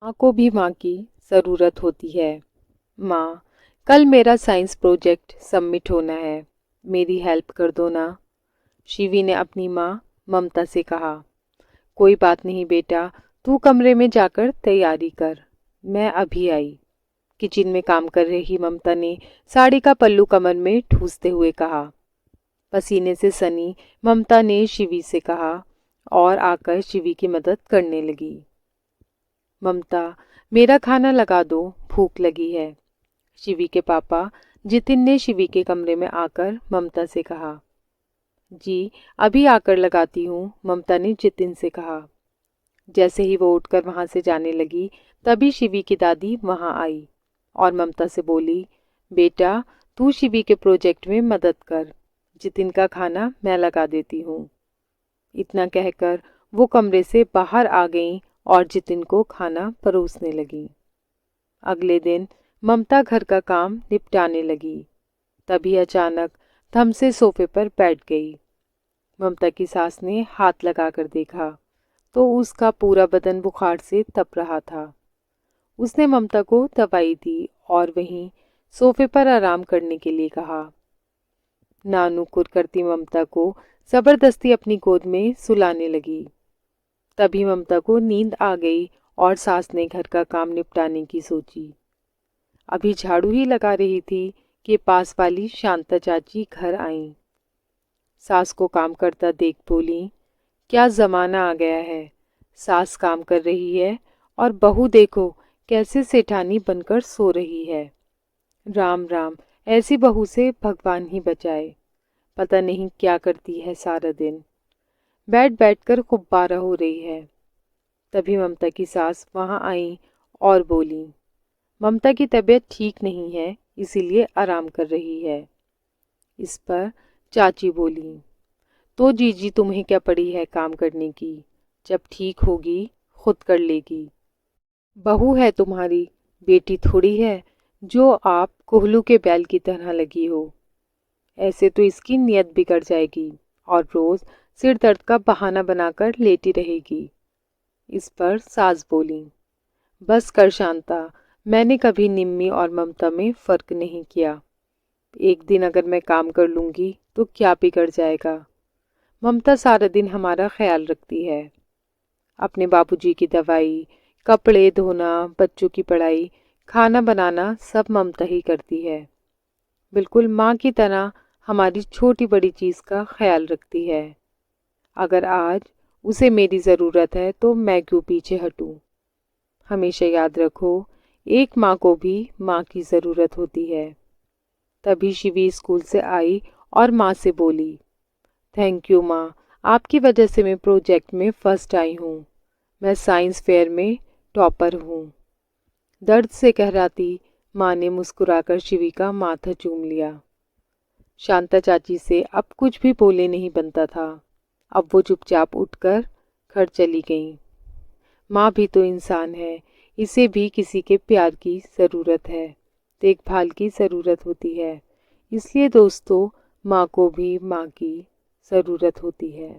माँ को भी माँ की ज़रूरत होती है। माँ, कल मेरा साइंस प्रोजेक्ट सबमिट होना है, मेरी हेल्प कर दो ना। शिवी ने अपनी माँ ममता से कहा। कोई बात नहीं बेटा, तू कमरे में जाकर तैयारी कर, मैं अभी आई। किचन में काम कर रही ममता ने साड़ी का पल्लू कमर में ठूंसते हुए कहा। पसीने से सनी ममता ने शिवी से कहा और आकर शिवी की मदद करने लगी। ममता, मेरा खाना लगा दो, भूख लगी है। शिवी के पापा जितिन ने शिवी के कमरे में आकर ममता से कहा। जी, अभी आकर लगाती हूँ, ममता ने जितिन से कहा। जैसे ही वो उठकर वहां से जाने लगी, तभी शिवी की दादी वहां आई और ममता से बोली, बेटा तू शिवी के प्रोजेक्ट में मदद कर, जितिन का खाना मैं लगा देती हूँ। इतना कहकर वो कमरे से बाहर आ गईं और जितिन को खाना परोसने लगी। अगले दिन ममता घर का काम निपटाने लगी। तभी अचानक थम से सोफे पर बैठ गई। ममता की सास ने हाथ लगाकर देखा तो उसका पूरा बदन बुखार से तप रहा था। उसने ममता को दवाई दी और वहीं सोफे पर आराम करने के लिए कहा। नानुकुर करती ममता को जबरदस्ती अपनी गोद में सुलाने लगी। तभी ममता को नींद आ गई और सास ने घर का काम निपटाने की सोची। अभी झाड़ू ही लगा रही थी कि पास वाली शांता चाची घर आईं। सास को काम करता देख बोली, क्या जमाना आ गया है, सास काम कर रही है और बहू देखो कैसे सेठानी बनकर सो रही है। राम राम, ऐसी बहू से भगवान ही बचाए, पता नहीं क्या करती है सारा दिन, बैठ बैठ कर गुब्बारा हो रही है। तभी ममता की सास वहां आई और बोली, ममता की तबीयत ठीक नहीं है, इसीलिए आराम कर रही है। इस पर चाची बोली, तो जीजी तुम्हें क्या पड़ी है काम करने की, जब ठीक होगी खुद कर लेगी। बहू है तुम्हारी, बेटी थोड़ी है जो आप कोहलू के बैल की तरह लगी हो। ऐसे तो इसकी नीयत बिगड़ जाएगी और रोज सिर दर्द का बहाना बनाकर लेटी रहेगी। इस पर सास बोली, बस कर शांता, मैंने कभी निम्मी और ममता में फर्क नहीं किया। एक दिन अगर मैं काम कर लूंगी तो क्या बिगड़ जाएगा। ममता सारा दिन हमारा ख्याल रखती है। अपने बाबूजी की दवाई, कपड़े धोना, बच्चों की पढ़ाई, खाना बनाना सब ममता ही करती है। बिल्कुल माँ की तरह हमारी छोटी बड़ी चीज़ का ख्याल रखती है। अगर आज उसे मेरी ज़रूरत है तो मैं क्यों पीछे हटूं। हमेशा याद रखो, एक माँ को भी माँ की ज़रूरत होती है। तभी शिवी स्कूल से आई और माँ से बोली, थैंक यू माँ, आपकी वजह से मैं प्रोजेक्ट में फर्स्ट आई हूँ। मैं साइंस फेयर में टॉपर हूँ। दर्द से कहराती माँ ने मुस्कुराकर शिवी का माथा चूम लिया। शांता चाची से अब कुछ भी बोले नहीं बनता था। अब वो चुपचाप उठकर घर चली गईं। माँ भी तो इंसान है, इसे भी किसी के प्यार की ज़रूरत है, देखभाल की ज़रूरत होती है। इसलिए दोस्तों, माँ को भी माँ की ज़रूरत होती है।